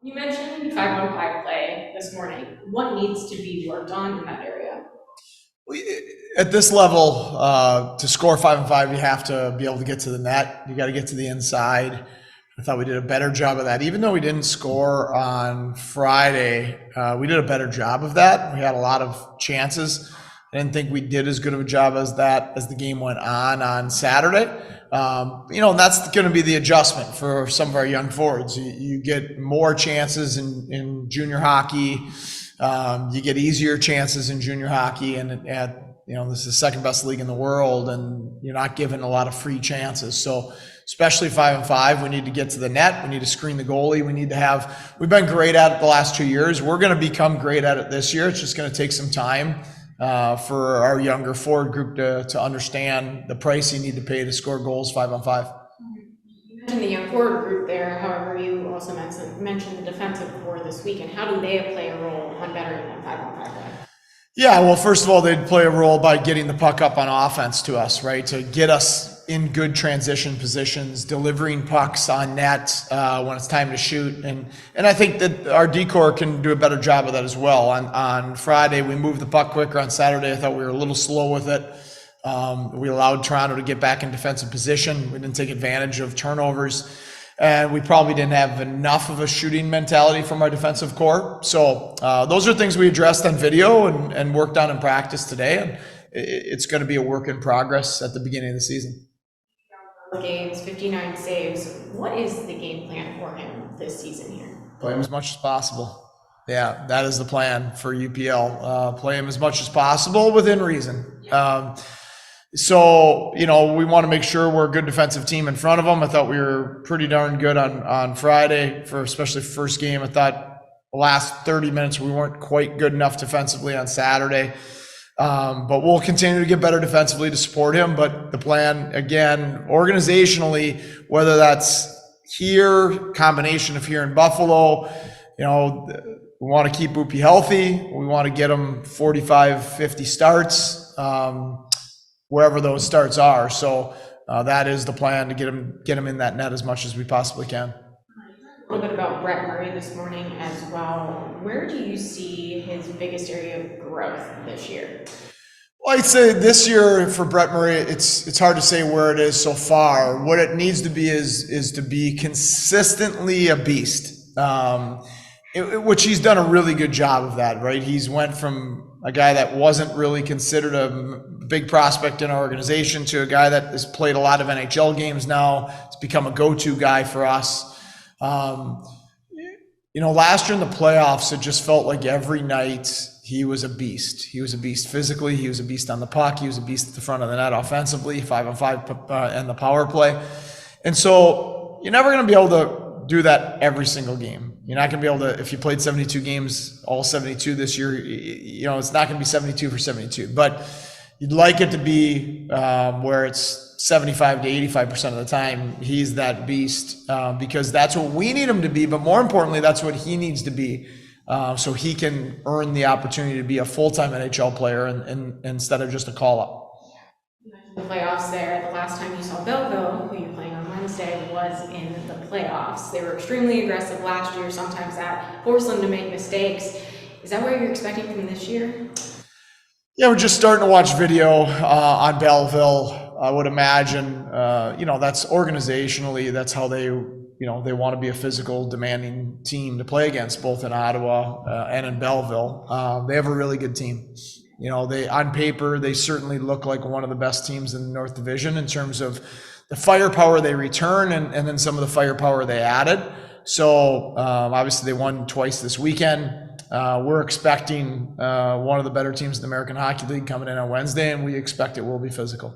You mentioned 5-on-5 play this morning. What needs to be worked on in that area? At this level, to score 5-on-5, you have to be able to get to the net. You got to get to the inside. I thought we did a better job of that. Even though we didn't score on Friday, we did a better job of that. We had a lot of chances. I didn't think we did as good of a job as that as the game went on Saturday. And that's going to be the adjustment for some of our young forwards. You get more chances in junior hockey. You get easier chances in junior hockey, and this is the second best league in the world, and you're not given a lot of free chances. So especially 5-on-5, we need to get to the net. We need to screen the goalie. We've been great at it the last 2 years. We're going to become great at it this year. It's just going to take some time for our younger forward group to understand the price you need to pay to score goals 5-on-5. You mentioned the young forward group there. However, you also mentioned the defensive core this week, and how do they play a role on bettering that 5-on-5 play? Yeah, well, first of all, they'd play a role by getting the puck up on offense to us, right? To get us in good transition positions, delivering pucks on net when it's time to shoot. And I think that our D-core can do a better job of that as well. On Friday, we moved the puck quicker. On Saturday, I thought we were a little slow with it. We allowed Toronto to get back in defensive position. We didn't take advantage of turnovers. And we probably didn't have enough of a shooting mentality from our defensive core. So those are things we addressed on video and worked on in practice today. And it's going to be a work in progress at the beginning of the season. Games, 59 saves. What is the game plan for him this season here? Play him as much as possible. Yeah, that is the plan for UPL. Play him as much as possible within reason. So, we want to make sure we're a good defensive team in front of them. I thought we were pretty darn good on Friday, especially first game. I thought the last 30 minutes we weren't quite good enough defensively on Saturday. But we'll continue to get better defensively to support him. But the plan, again, organizationally, whether that's here, combination of here in Buffalo, we want to keep Boopy healthy. We want to get him 45, 50 starts. Wherever those starts are. So that is the plan, to get him in that net as much as we possibly can. A little bit about Brett Murray this morning as well. Where do you see his biggest area of growth this year? Well, I'd say this year for Brett Murray, it's hard to say where it is so far. What it needs to be is to be consistently a beast, which he's done a really good job of that, right? He's went from a guy that wasn't really considered a big prospect in our organization to a guy that has played a lot of NHL games now. It's become a go-to guy for us. Last year in the playoffs, it just felt like every night he was a beast. He was a beast physically. He was a beast on the puck. He was a beast at the front of the net offensively, 5-on-5 and the power play. And so you're never going to be able to do that every single game. You're not going to be able to, if you played 72 games, all 72 this year, it's not going to be 72 for 72. But you'd like it to be where it's 75 to 85% of the time he's that beast, because that's what we need him to be. But more importantly, that's what he needs to be, so he can earn the opportunity to be a full-time NHL player and instead of just a call-up. You mentioned the playoffs there. The last time you saw Belleville, who you're playing on Wednesday, was in the playoffs. They were extremely aggressive last year. Sometimes that forced them to make mistakes. Is that what you're expecting from this year? Yeah, we're just starting to watch video on Belleville. I would imagine, that's organizationally, that's how they want to be a physical, demanding team to play against, both in Ottawa and in Belleville. They have a really good team. On paper, they certainly look like one of the best teams in the North Division in terms of the firepower they return and then some of the firepower they added. So obviously they won twice this weekend. We're expecting one of the better teams in the American Hockey League coming in on Wednesday, and we expect it will be physical.